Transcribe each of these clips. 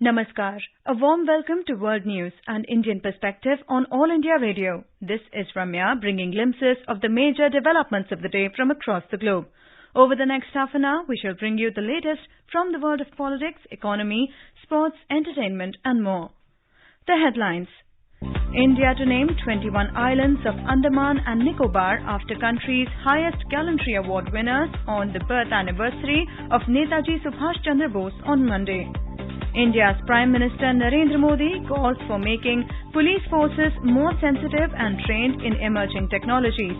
Namaskar. A warm welcome to World News and Indian Perspective on All India Radio. This is Ramya bringing glimpses of the major developments of the day from across the globe. Over the next half an hour, we shall bring you the latest from the world of politics, economy, sports, entertainment and more. The headlines. India to name 21 islands of Andaman and Nicobar after country's highest gallantry award winners on the birth anniversary of Netaji Subhash Chandra Bose on Monday. India's Prime Minister Narendra Modi calls for making police forces more sensitive and trained in emerging technologies.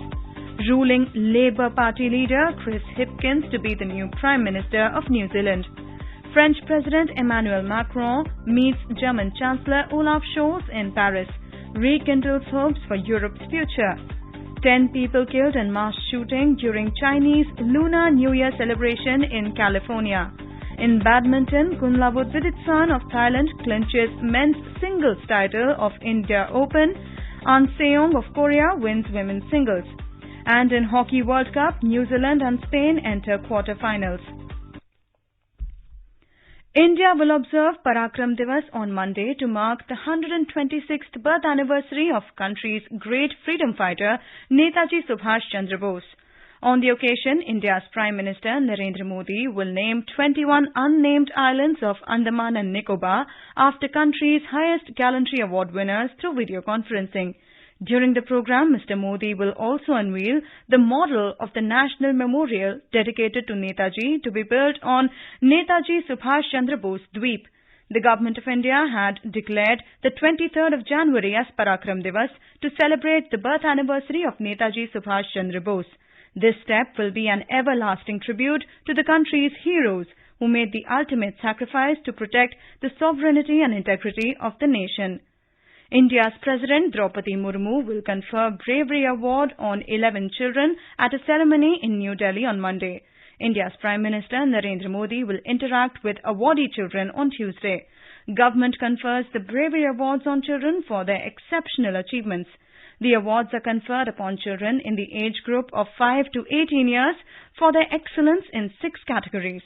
Ruling Labour Party leader Chris Hipkins to be the new Prime Minister of New Zealand. French President Emmanuel Macron meets German Chancellor Olaf Scholz in Paris, rekindles hopes for Europe's future. 10 people killed in mass shooting during Chinese Lunar New Year celebration in California. In badminton, Kunlavut Viditsan of Thailand clinches men's singles title of India Open. An Seong of Korea wins women's singles. And in Hockey World Cup, New Zealand and Spain enter quarter-finals. India will observe Parakram Divas on Monday to mark the 126th birth anniversary of country's great freedom fighter Netaji Subhash Chandra Bose. On the occasion, India's Prime Minister Narendra Modi will name 21 unnamed islands of Andaman and Nicobar after country's highest gallantry award winners through video conferencing. During the program, Mr. Modi will also unveil the model of the National Memorial dedicated to Netaji to be built on Netaji Subhash Chandra Bose Dweep. The Government of India had declared the 23rd of January as Parakram Divas to celebrate the birth anniversary of Netaji Subhash Chandra Bose. This step will be an everlasting tribute to the country's heroes who made the ultimate sacrifice to protect the sovereignty and integrity of the nation. India's President Draupadi Murmu will confer Bravery Award on 11 children at a ceremony in New Delhi on Monday. India's Prime Minister Narendra Modi will interact with awardee children on Tuesday. Government confers the Bravery Awards on children for their exceptional achievements. The awards are conferred upon children in the age group of 5 to 18 years for their excellence in 6 categories.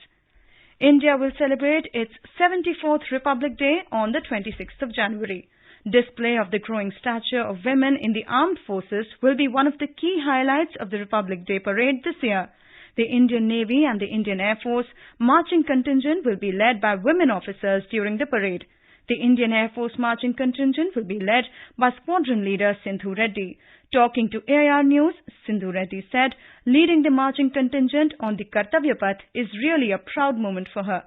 India will celebrate its 74th Republic Day on the 26th of January. Display of the growing stature of women in the armed forces will be one of the key highlights of the Republic Day parade this year. The Indian Navy and the Indian Air Force marching contingent will be led by women officers during the parade. The Indian Air Force marching contingent will be led by Squadron Leader Sindhu Reddy. Talking to AIR News, Sindhu Reddy said, leading the marching contingent on the Kartavya Path is really a proud moment for her.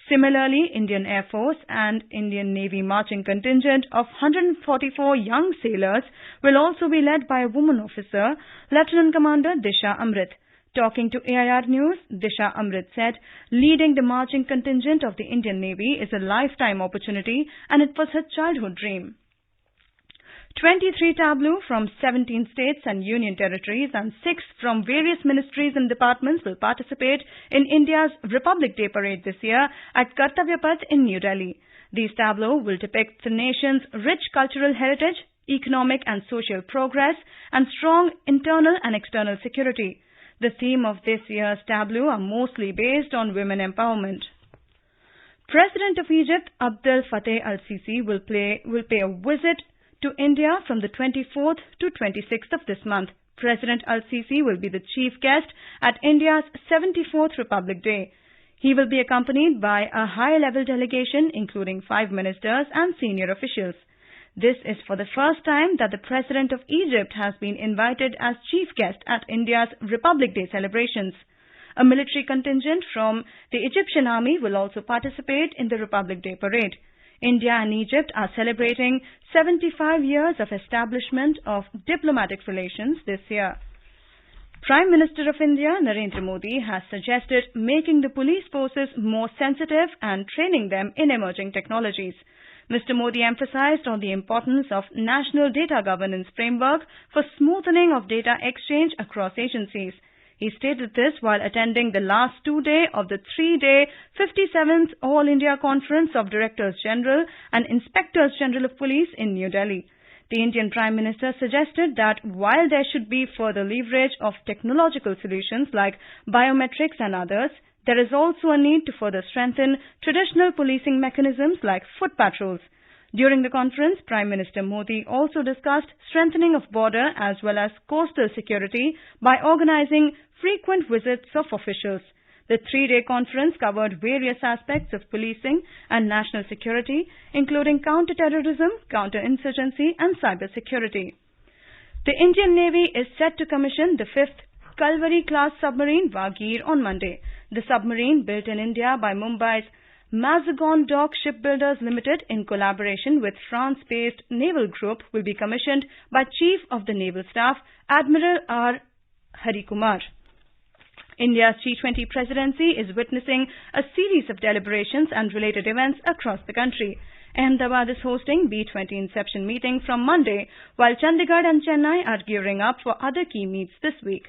Similarly, Indian Air Force and Indian Navy marching contingent of 144 young sailors will also be led by a woman officer, Lieutenant Commander Disha Amrit. Talking to AIR News, Disha Amrit said, leading the marching contingent of the Indian Navy is a lifetime opportunity and it was her childhood dream. 23 tableaux from 17 states and union territories and 6 from various ministries and departments will participate in India's Republic Day parade this year at Kartavya Path in New Delhi. These tableaux will depict the nation's rich cultural heritage, economic and social progress, and strong internal and external security. The theme of this year's tableaux are mostly based on women empowerment. President of Egypt Abdel Fattah al-Sisi will pay a visit to India from the 24th to 26th of this month. President al-Sisi will be the chief guest at India's 74th Republic Day. He will be accompanied by a high-level delegation including 5 ministers and senior officials. This is for the first time that the President of Egypt has been invited as chief guest at India's Republic Day celebrations. A military contingent from the Egyptian army will also participate in the Republic Day parade. India and Egypt are celebrating 75 years of establishment of diplomatic relations this year. Prime Minister of India Narendra Modi has suggested making the police forces more sensitive and training them in emerging technologies. Mr. Modi emphasized on the importance of National Data Governance Framework for smoothing of data exchange across agencies. He stated this while attending the last 2-day of the 3-day 57th All India Conference of Directors General and Inspectors General of Police in New Delhi. The Indian Prime Minister suggested that while there should be further leverage of technological solutions like biometrics and others, There is also a need to further strengthen traditional policing mechanisms like foot patrols. During the conference, Prime Minister Modi also discussed strengthening of border as well as coastal security by organizing frequent visits of officials. The three-day conference covered various aspects of policing and national security, including counter-terrorism, counter-insurgency and cyber-security. The Indian Navy is set to commission the fifth Kalvari-class submarine Vagir on Monday. The submarine, built in India by Mumbai's Mazagon Dock Shipbuilders Limited in collaboration with France-based naval group, will be commissioned by Chief of the Naval Staff, Admiral R. Harikumar. India's G20 presidency is witnessing a series of deliberations and related events across the country. Ahmedabad is hosting B20 Inception meeting from Monday, while Chandigarh and Chennai are gearing up for other key meets this week.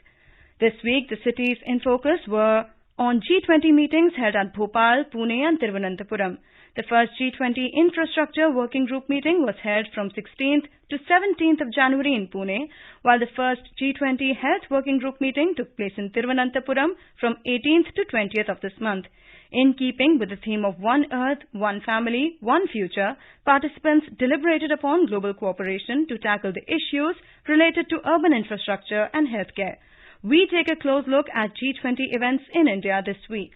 This week, the cities in focus were on G20 meetings held at Bhopal, Pune and Thiruvananthapuram. The first G20 Infrastructure Working Group meeting was held from 16th to 17th of January in Pune, while the first G20 Health Working Group meeting took place in Thiruvananthapuram from 18th to 20th of this month. In keeping with the theme of One Earth, One Family, One Future, participants deliberated upon global cooperation to tackle the issues related to urban infrastructure and healthcare. We take a close look at G20 events in India this week.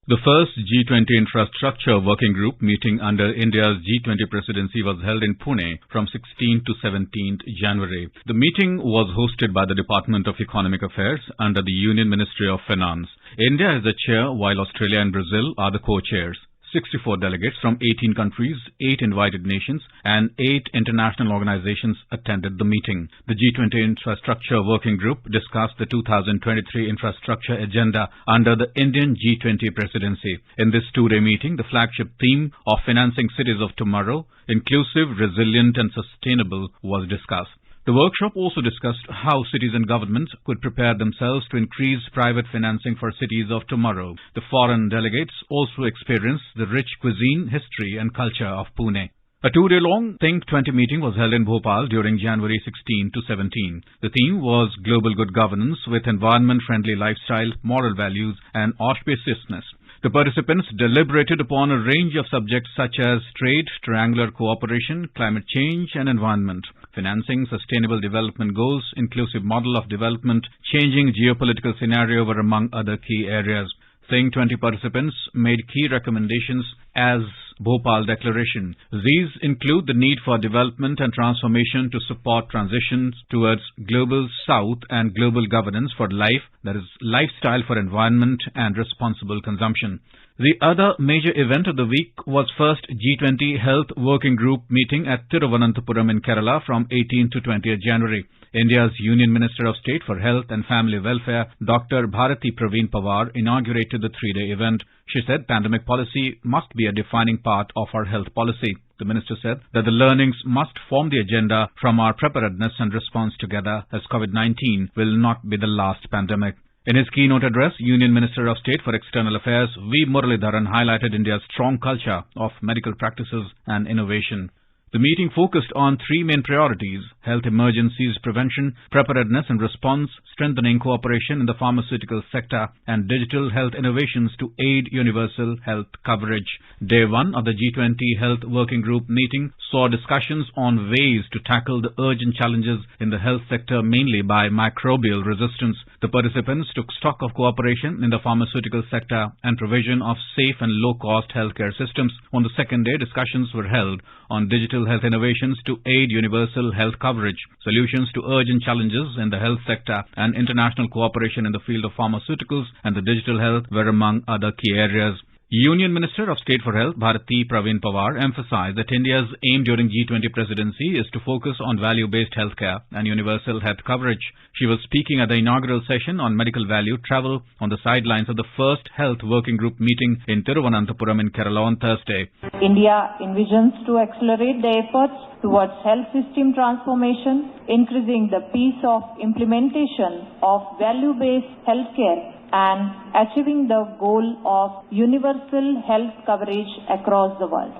The first G20 Infrastructure Working Group meeting under India's G20 presidency was held in Pune from 16th to 17th January. The meeting was hosted by the Department of Economic Affairs under the Union Ministry of Finance. India is the chair, while Australia and Brazil are the co-chairs. 64 delegates from 18 countries, 8 invited nations and 8 international organizations attended the meeting. The G20 Infrastructure Working Group discussed the 2023 infrastructure agenda under the Indian G20 presidency. In this two-day meeting, the flagship theme of Financing Cities of Tomorrow, Inclusive, Resilient and Sustainable, was discussed. The workshop also discussed how cities and governments could prepare themselves to increase private financing for cities of tomorrow. The foreign delegates also experienced the rich cuisine, history and culture of Pune. A two-day-long Think 20 meeting was held in Bhopal during January 16 to 17. The theme was Global Good Governance with Environment-Friendly Lifestyle, Moral Values and Auspiciousness. The participants deliberated upon a range of subjects such as trade, triangular cooperation, climate change and environment, financing, sustainable development goals, inclusive model of development, changing geopolitical scenario were among other key areas. Think 20 participants made key recommendations as Bhopal Declaration. These include the need for development and transformation to support transitions towards global south and global governance for life, that is, lifestyle for environment and responsible consumption. The other major event of the week was first G20 Health Working Group meeting at Thiruvananthapuram in Kerala from 18th to 20th January. India's Union Minister of State for Health and Family Welfare, Dr. Bharati Praveen Pawar, inaugurated the three-day event. She said pandemic policy must be a defining part of our health policy. The minister said that the learnings must form the agenda from our preparedness and response together, as COVID-19 will not be the last pandemic. In his keynote address, Union Minister of State for External Affairs V. Muralidharan highlighted India's strong culture of medical practices and innovation. The meeting focused on three main priorities: health emergencies prevention, preparedness and response, strengthening cooperation in the pharmaceutical sector, and digital health innovations to aid universal health coverage. Day 1 of the G20 Health Working Group meeting saw discussions on ways to tackle the urgent challenges in the health sector, mainly by microbial resistance. The participants took stock of cooperation in the pharmaceutical sector and provision of safe and low-cost healthcare systems. On the second day, discussions were held on digital health innovations to aid universal health coverage, solutions to urgent challenges in the health sector, and international cooperation in the field of pharmaceuticals and the digital health were among other key areas. Union Minister of State for Health Bharati Praveen Pawar emphasized that India's aim during G20 presidency is to focus on value-based healthcare and universal health coverage. She was speaking at the inaugural session on medical value travel on the sidelines of the first Health Working Group meeting in Thiruvananthapuram in Kerala on Thursday. India envisions to accelerate the efforts towards health system transformation, increasing the pace of implementation of value-based healthcare and achieving the goal of universal health coverage across the world.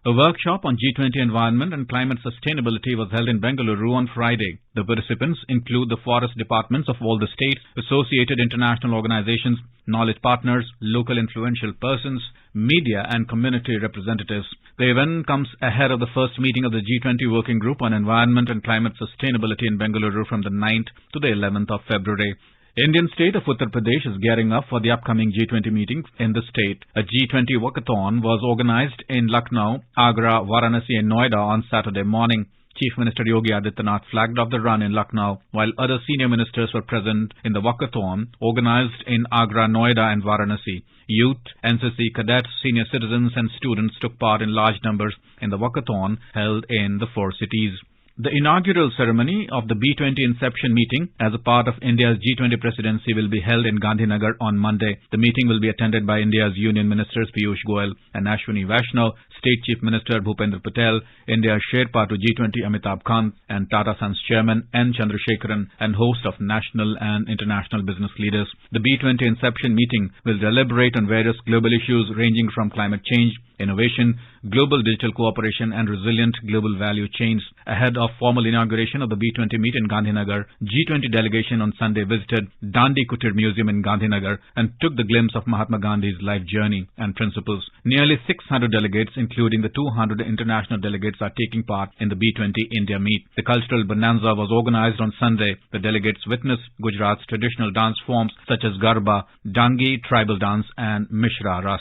A workshop on G20 environment and climate sustainability was held in Bengaluru on Friday. The participants include the forest departments of all the states, associated international organizations, knowledge partners, local influential persons, media and community representatives. The event comes ahead of the first meeting of the G20 Working Group on Environment and Climate Sustainability in Bengaluru from the 9th to the 11th of February. Indian state of Uttar Pradesh is gearing up for the upcoming G20 meeting in the state. A G20 walkathon was organized in Lucknow, Agra, Varanasi and Noida on Saturday morning. Chief Minister Yogi Adityanath flagged off the run in Lucknow, while other senior ministers were present in the walkathon organized in Agra, Noida and Varanasi. Youth, NCC cadets, senior citizens and students took part in large numbers in the walkathon held in the four cities. The inaugural ceremony of the B20 Inception meeting as a part of India's G20 presidency will be held in Gandhinagar on Monday. The meeting will be attended by India's Union Ministers Piyush Goyal and Ashwini Vaishnaw, State Chief Minister Bhupendra Patel, India's Sherpa to G20 Amitabh Kant and Tata Sons Chairman N. Chandrasekaran and host of national and international business leaders. The B20 Inception meeting will deliberate on various global issues ranging from climate change, innovation, global digital cooperation and resilient global value chains. Ahead of formal inauguration of the B20 meet in Gandhinagar, G20 delegation on Sunday visited Dandi Kutir Museum in Gandhinagar and took the glimpse of Mahatma Gandhi's life journey and principles. Nearly 600 delegates, including the 200 international delegates, are taking part in the B20 India meet. The cultural bonanza was organized on Sunday. The delegates witnessed Gujarat's traditional dance forms such as Garba, Dangi, tribal dance and Mishra Ras.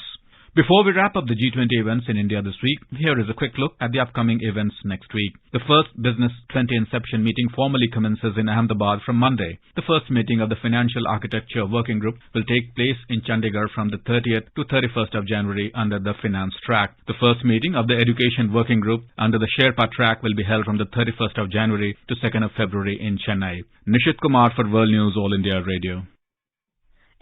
Before we wrap up the G20 events in India this week, here is a quick look at the upcoming events next week. The first Business 20 Inception meeting formally commences in Ahmedabad from Monday. The first meeting of the Financial Architecture Working Group will take place in Chandigarh from the 30th to 31st of January under the Finance track. The first meeting of the Education Working Group under the Sherpa track will be held from the 31st of January to 2nd of February in Chennai. Nishit Kumar for World News All India Radio.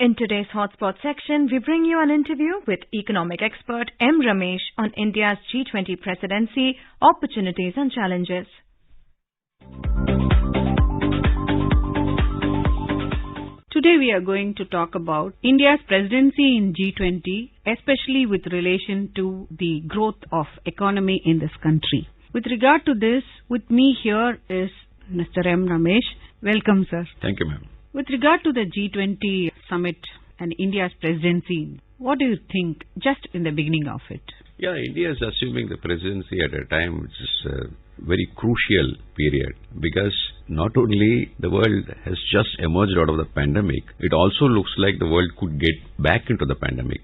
In today's Hotspot section, we bring you an interview with economic expert M. Ramesh on India's G20 presidency, opportunities and challenges. Today we are going to talk about India's presidency in G20, especially with relation to the growth of economy in this country. With regard to this, with me here is Mr. M. Ramesh. Welcome, sir. Thank you, ma'am. With regard to the G20 summit and India's presidency, what do you think just in the beginning of it? Yeah, India is assuming the presidency at a time which is a very crucial period because not only the world has just emerged out of the pandemic, it also looks like the world could get back into the pandemic.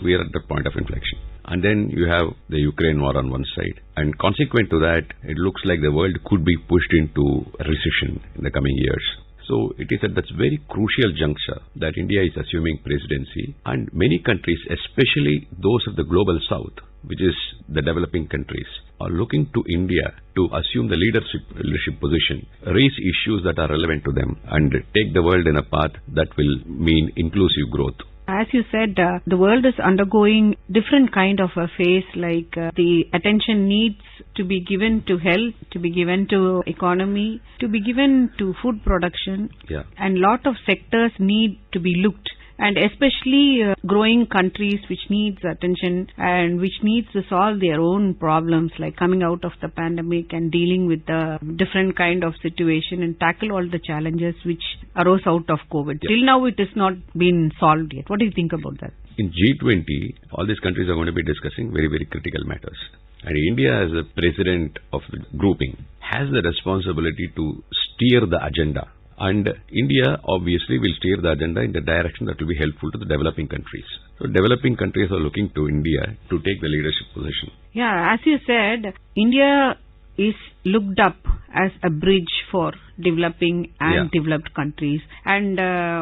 We are at the point of inflection. And then you have the Ukraine war on one side. And consequent to that, it looks like the world could be pushed into a recession in the coming years. So it is at that very crucial juncture that India is assuming presidency, and many countries, especially those of the global south, which is the developing countries, are looking to India to assume the leadership position, raise issues that are relevant to them, and take the world in a path that will mean inclusive growth. As you said, the world is undergoing different kind of a phase, like the attention needs to be given to health, to be given to economy, to be given to food production, and lot of sectors need to be looked. And especially growing countries which needs attention and which needs to solve their own problems, like coming out of the pandemic and dealing with the different kind of situation and tackle all the challenges which arose out of COVID. Till now it has not been solved yet. What do you think about that? In G20, all these countries are going to be discussing very, very critical matters. And India, as a president of the grouping, has the responsibility to steer the agenda. And India obviously will steer the agenda in the direction that will be helpful to the developing countries. So developing countries are looking to India to take the leadership position. Yeah, as you said, India is looked up as a bridge for developing and developed countries, and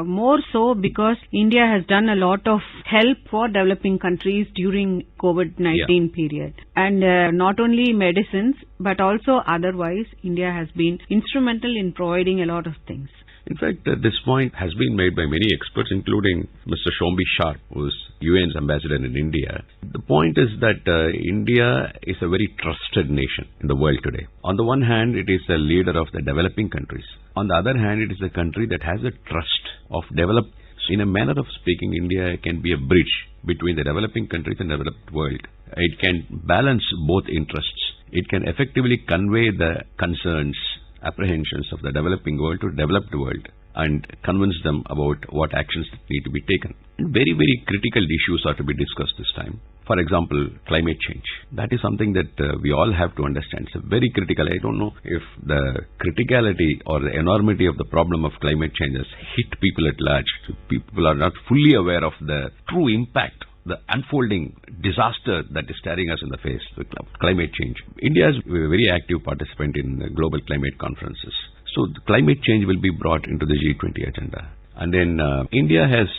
more so because India has done a lot of help for developing countries during COVID-19 period, and not only medicines but also otherwise India has been instrumental in providing a lot of things. In fact, this point has been made by many experts, including Mr. Shombi Sharp, who is UN's ambassador in India. The point is that India is a very trusted nation in the world today. On the one hand, it is a leader of the developing countries. On the other hand, it is a country that has the trust of developed In a manner of speaking, India can be a bridge between the developing countries and developed world. It can balance both interests. It can effectively convey the concerns, apprehensions of the developing world to the developed world and convince them about what actions need to be taken. Very, very critical issues are to be discussed this time. For example, climate change. That is something that we all have to understand. It's very critical. I don't know if the criticality or the enormity of the problem of climate change has hit people at large. People are not fully aware of the true impact, the unfolding disaster that is staring us in the face with climate change. India is a very active participant in the global climate conferences. So the climate change will be brought into the G20 agenda. And then India has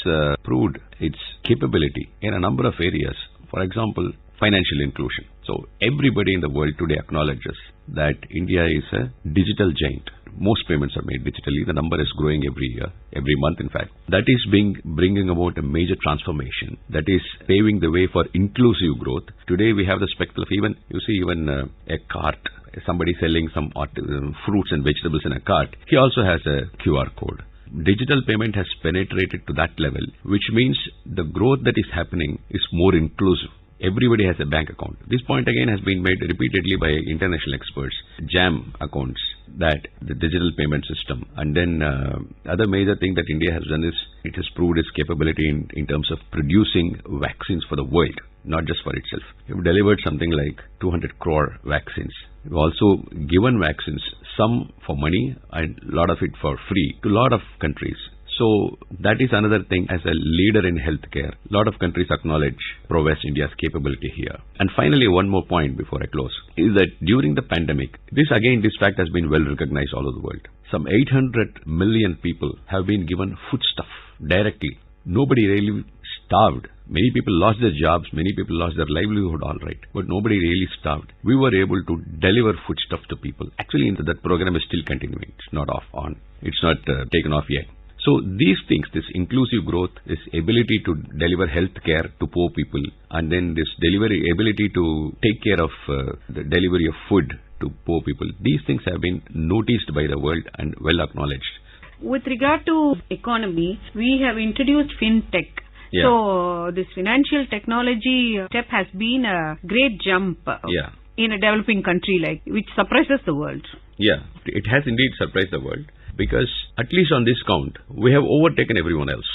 proved its capability in a number of areas. For example, financial inclusion. So everybody in the world today acknowledges that India is a digital giant. Most payments are made digitally. The number is growing every year, every month in fact. That is bringing about a major transformation. That is paving the way for inclusive growth. Today we have the spectacle of even a cart. Somebody selling some fruits and vegetables in a cart. He also has a QR code. Digital payment has penetrated to that level, which means the growth that is happening is more inclusive. Everybody has a bank account. This point again has been made repeatedly by international experts. JAM accounts, that the digital payment system. And then other major thing that India has done is it has proved its capability in terms of producing vaccines for the world, not just for itself. We've delivered something like 200 crore vaccines. We've also given vaccines, some for money and a lot of it for free, to a lot of countries. So that is another thing. As a leader in healthcare, a lot of countries acknowledge Pro-West India's capability here. And finally, one more point before I close, is that during the pandemic, this fact has been well recognized all over the world. Some 800 million people have been given foodstuff directly. Nobody really starved. Many people lost their jobs, many people lost their livelihood, all right, but nobody really starved. We were able to deliver foodstuff to people. Actually, that program is still continuing. It's not It's not taken off yet. So these things, this inclusive growth, this ability to deliver health care to poor people, and then this ability to take care of the delivery of food to poor people, these things have been noticed by the world and well acknowledged. With regard to economy, we have introduced FinTech. Yeah. So this financial technology step has been a great jump in a developing country which surprises the world. Yeah, it has indeed surprised the world, because at least on this count, we have overtaken everyone else.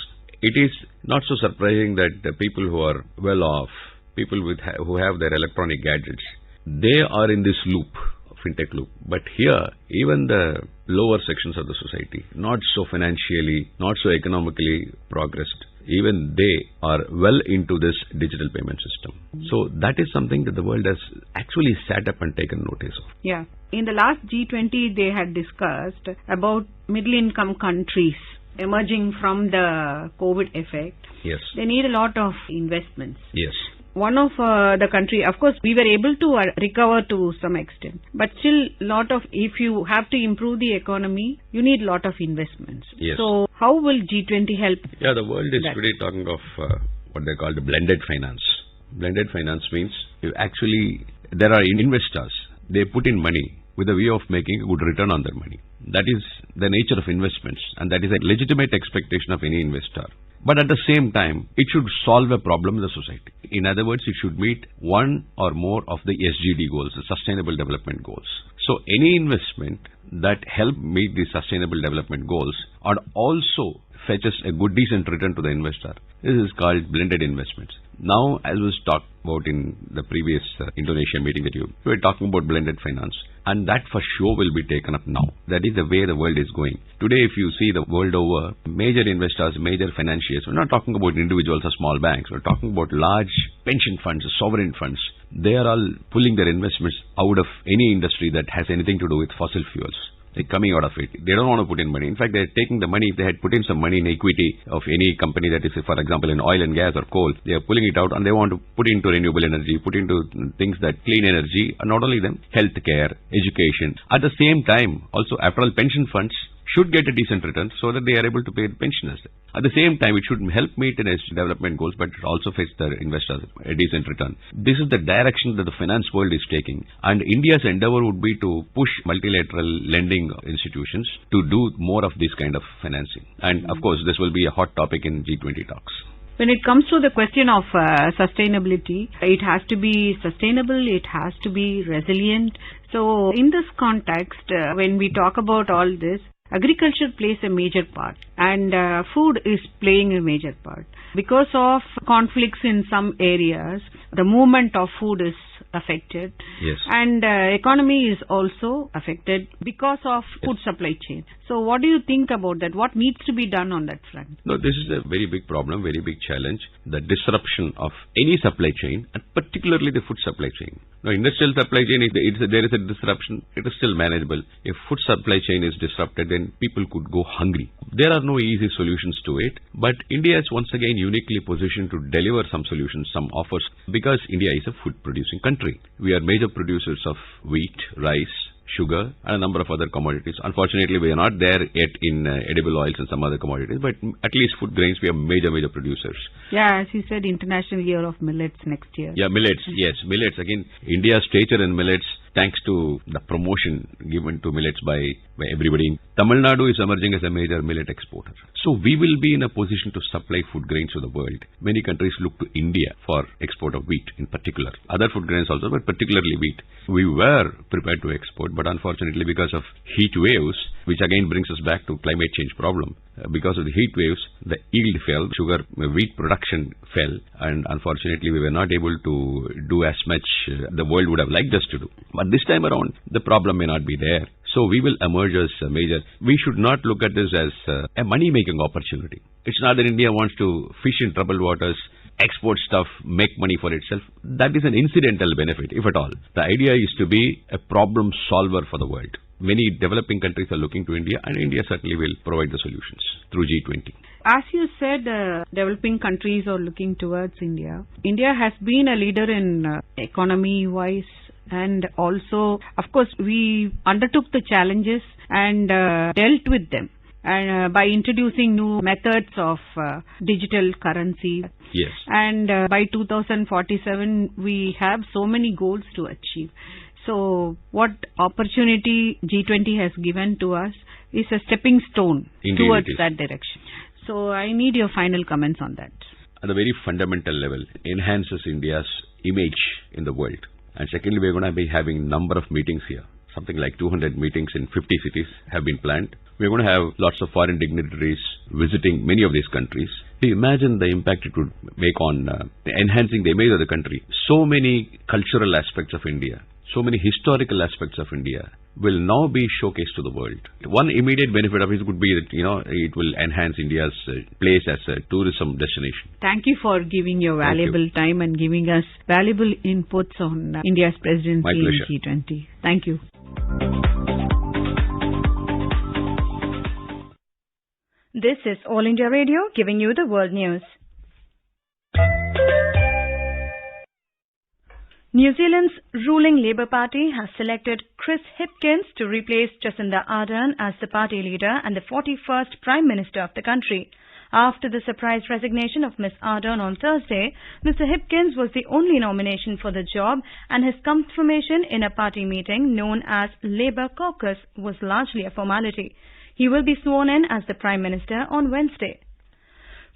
It is not so surprising that the people who are well off, people who have their electronic gadgets, they are in this loop, FinTech loop. But here, even the lower sections of the society, not so financially, not so economically progressed, even they are well into this digital payment system. So that is something that the world has actually sat up and taken notice of. Yeah. In the last G20, they had discussed about middle-income countries emerging from the COVID effect. Yes. They need a lot of investments. Yes. One of the country, of course, we were able to recover to some extent, but still if you have to improve the economy, you need a lot of investments. Yes. So how will G20 help? Yeah, the world is today talking of what they call the blended finance. Blended finance means there are investors. They put in money with a view of making a good return on their money. That is the nature of investments, and that is a legitimate expectation of any investor. But at the same time, it should solve a problem in the society. In other words, it should meet one or more of the SDG goals, the Sustainable Development Goals. So any investment that help meet the Sustainable Development Goals and also fetches a good decent return to the investor, this is called blended investments. Now, as was talked about in the previous Indonesia meeting we were talking about blended finance, and that for sure will be taken up now. That is the way the world is going. Today, if you see the world over, major investors, major financiers, we're not talking about individuals or small banks, we're talking about large pension funds, sovereign funds. They are all pulling their investments out of any industry that has anything to do with fossil fuels. They're coming out of it. They don't want to put in money. In fact, they're taking the money. If they had put in some money in equity of any company that is, for example, in oil and gas or coal, they are pulling it out and they want to put into renewable energy, put into things that clean energy, and not only them, healthcare, education. At the same time, also, after all, pension funds, should get a decent return so that they are able to pay the pensioners. At the same time, it should help meet the development goals, but it also fetch the investors a decent return. This is the direction that the finance world is taking, and India's endeavor would be to push multilateral lending institutions to do more of this kind of financing. And of course, this will be a hot topic in G20 talks. When it comes to the question of sustainability, it has to be sustainable, it has to be resilient. So in this context, when we talk about all this, agriculture plays a major part, and food is playing a major part. Because of conflicts in some areas, the movement of food is affected. Yes. And economy is also affected because of food supply chain. So what do you think about that? What needs to be done on that front? No, this is a very big problem, very big challenge. The disruption of any supply chain, and particularly the food supply chain. Now, industrial supply chain, if there is a disruption, it is still manageable. If food supply chain is disrupted, then people could go hungry. There are no easy solutions to it, but India is once again uniquely positioned to deliver some solutions, some offers, because India is a food producing country. We are major producers of wheat, rice, sugar, and a number of other commodities. Unfortunately, we are not there yet in edible oils and some other commodities, but at least food grains, we are major producers. Yeah, as you said, International Year of Millets next year. Yeah, millets, yes, millets. Again, India's stature in millets, thanks to the promotion given to millets by everybody. Tamil Nadu is emerging as a major millet exporter. So we will be in a position to supply food grains to the world. Many countries look to India for export of wheat in particular. Other food grains also, but particularly wheat. We were prepared to export, but unfortunately because of heat waves, which again brings us back to climate change problem. Because of the heat waves, the yield fell, wheat production fell, and unfortunately we were not able to do as much the world would have liked us to do. But this time around, the problem may not be there. So we will emerge as a major. We should not look at this as a money-making opportunity. It's not that India wants to fish in troubled waters, export stuff, make money for itself. That is an incidental benefit, if at all. The idea is to be a problem solver for the world. Many developing countries are looking to India, and India certainly will provide the solutions through G20. As you said, developing countries are looking towards India. India has been a leader in economy-wise, and also, of course, we undertook the challenges and dealt with them. And by introducing new methods of digital currency. Yes. And by 2047, we have so many goals to achieve. So what opportunity G20 has given to us is a stepping stone towards that direction. So I need your final comments on that. At a very fundamental level, enhances India's image in the world. And secondly, we're going to be having number of meetings here. Something like 200 meetings in 50 cities have been planned. We're going to have lots of foreign dignitaries visiting many of these countries. Imagine the impact it would make on enhancing the image of the country. So many cultural aspects of India, so many historical aspects of India will now be showcased to the world. One immediate benefit of it would be that, it will enhance India's place as a tourism destination. Thank you for giving your valuable time and giving us valuable inputs on India's presidency in G20. Thank you. This is All India Radio giving you the world news. New Zealand's ruling Labour Party has selected Chris Hipkins to replace Jacinda Ardern as the party leader and the 41st Prime Minister of the country. After the surprise resignation of Ms. Ardern on Thursday, Mr. Hipkins was the only nomination for the job, and his confirmation in a party meeting known as Labour Caucus was largely a formality. He will be sworn in as the Prime Minister on Wednesday.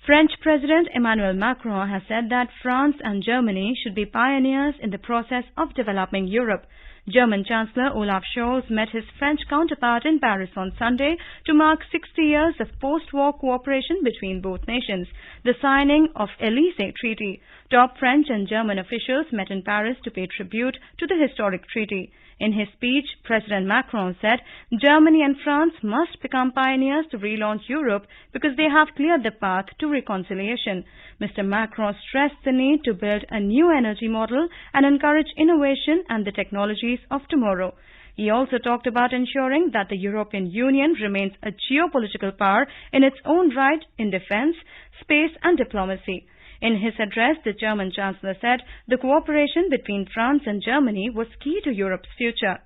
French President Emmanuel Macron has said that France and Germany should be pioneers in the process of developing Europe. German Chancellor Olaf Scholz met his French counterpart in Paris on Sunday to mark 60 years of post-war cooperation between both nations, the signing of Élysée Treaty. Top French and German officials met in Paris to pay tribute to the historic treaty. In his speech, President Macron said Germany and France must become pioneers to relaunch Europe because they have cleared the path to reconciliation. Mr. Macron stressed the need to build a new energy model and encourage innovation and the technologies of tomorrow. He also talked about ensuring that the European Union remains a geopolitical power in its own right in defense, space and diplomacy. In his address, the German Chancellor said the cooperation between France and Germany was key to Europe's future.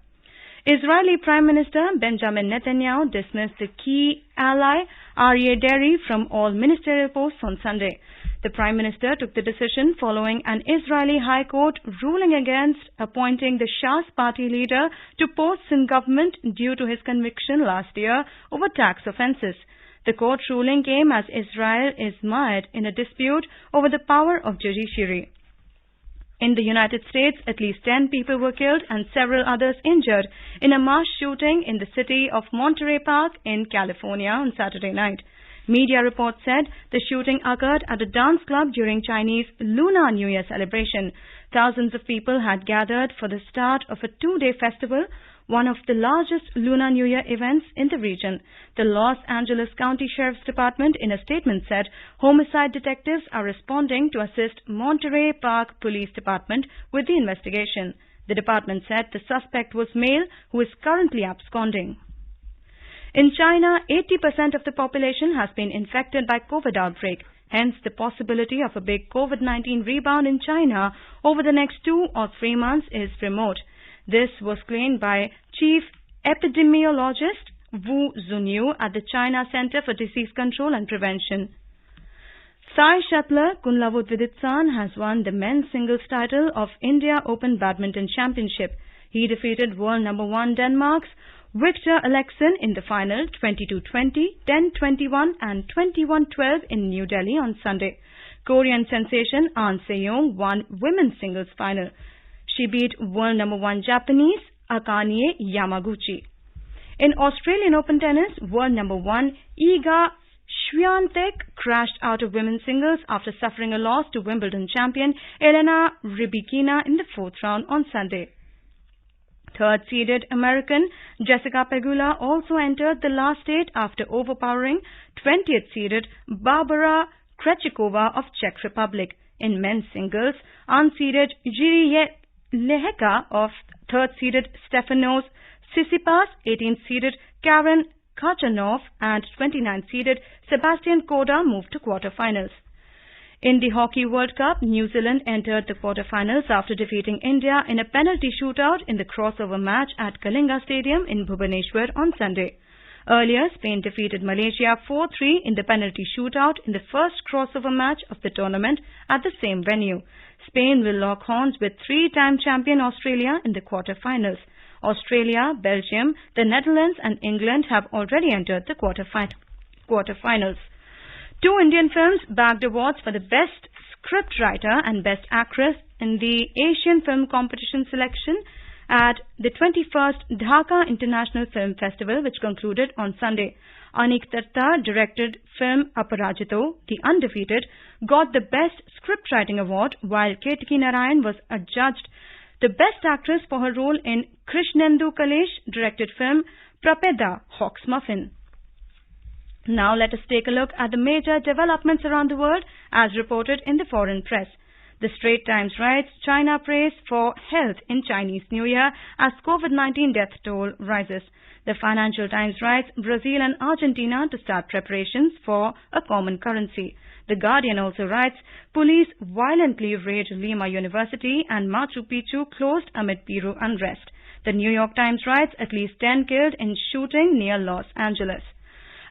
Israeli Prime Minister Benjamin Netanyahu dismissed the key ally Aryeh Deri from all ministerial posts on Sunday. The Prime Minister took the decision following an Israeli High Court ruling against appointing the Shas party leader to posts in government due to his conviction last year over tax offences. The court ruling came as Israel is mired in a dispute over the power of judiciary. In the United States, at least 10 people were killed and several others injured in a mass shooting in the city of Monterey Park in California on Saturday night. Media reports said the shooting occurred at a dance club during Chinese Lunar New Year celebration. Thousands of people had gathered for the start of a two-day festival, one of the largest Lunar New Year events in the region. The Los Angeles County Sheriff's Department in a statement said homicide detectives are responding to assist Monterey Park Police Department with the investigation. The department said the suspect was male who is currently absconding. In China, 80% of the population has been infected by COVID outbreak. Hence, the possibility of a big COVID-19 rebound in China over the next 2 or 3 months is remote. This was claimed by Chief Epidemiologist Wu Zunyu at the China Center for Disease Control and Prevention. Thai shuttler Kunlavut Viditsan has won the men's singles title of India Open Badminton Championship. He defeated world number 1 Denmark's Victor Alexen in the final 22-20, 10-21 and 21-12 in New Delhi on Sunday. Korean sensation Ahn Se-young won women's singles final. She beat world number 1 Japanese Akane Yamaguchi. In Australian Open tennis, world number 1 Iga Swiatek crashed out of women's singles after suffering a loss to Wimbledon champion Elena Rybakina in the 4th round on Sunday. Third-seeded American Jessica Pegula also entered the last 8 after overpowering 20th-seeded Barbara Krejcikova of Czech Republic. In men's singles, unseeded Jiří Lehecka of third-seeded Stefanos Tsitsipas, 18th-seeded Karen Khachanov and 29th-seeded Sebastian Korda moved to quarterfinals. In the Hockey World Cup, New Zealand entered the quarterfinals after defeating India in a penalty shootout in the crossover match at Kalinga Stadium in Bhubaneswar on Sunday. Earlier, Spain defeated Malaysia 4-3 in the penalty shootout in the first crossover match of the tournament at the same venue. Spain will lock horns with 3-time champion Australia in the quarterfinals. Australia, Belgium, the Netherlands and England have already entered the quarterfinals. 2 Indian films bagged awards for the Best Scriptwriter and Best Actress in the Asian Film Competition selection at the 21st Dhaka International Film Festival, which concluded on Sunday. Anik Datta directed film Aparajito, The Undefeated, got the Best Scriptwriting Award, while Ketki Narayan was adjudged the Best Actress for her role in Krishnendu Kalesh directed film Prapeda, Hawk's Muffin. Now let us take a look at the major developments around the world as reported in the foreign press. The Straits Times writes, China prays for health in Chinese New Year as COVID-19 death toll rises. The Financial Times writes, Brazil and Argentina to start preparations for a common currency. The Guardian also writes, police violently raid Lima University and Machu Picchu closed amid Peru unrest. The New York Times writes, at least 10 killed in shooting near Los Angeles.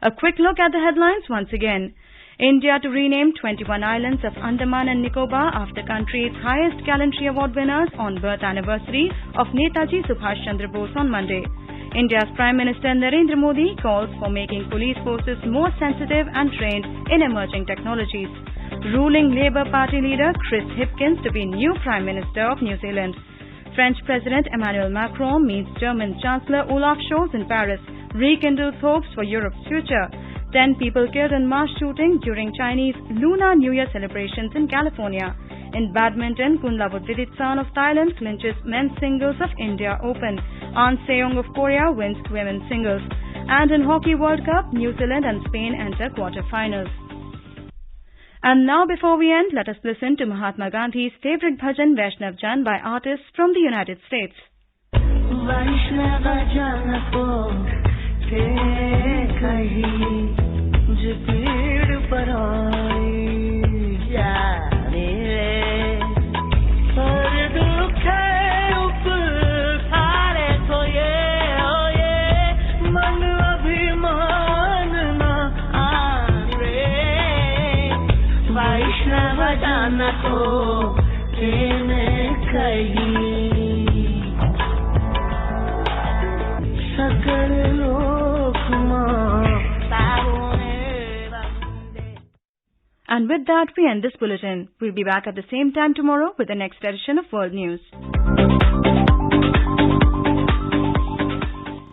A quick look at the headlines once again. India to rename 21 islands of Andaman and Nicobar after country's highest gallantry award winners on birth anniversary of Netaji Subhash Chandra Bose on Monday. India's Prime Minister Narendra Modi calls for making police forces more sensitive and trained in emerging technologies. Ruling Labour Party leader Chris Hipkins to be new Prime Minister of New Zealand. French President Emmanuel Macron meets German Chancellor Olaf Scholz in Paris, rekindles hopes for Europe's future. 10 people killed in mass shooting during Chinese Lunar New Year celebrations in California. In badminton, Kunlavut Viditsan of Thailand clinches men's singles of India Open. Ahn Se-young of Korea wins women's singles. And in Hockey World Cup, New Zealand and Spain enter quarterfinals. And now before we end, let us listen to Mahatma Gandhi's favorite bhajan Vaishnav Jan by artists from the United States. नको केने कही सकल लोकमा And with that, we end this bulletin. We'll be back at the same time tomorrow with the next edition of World News.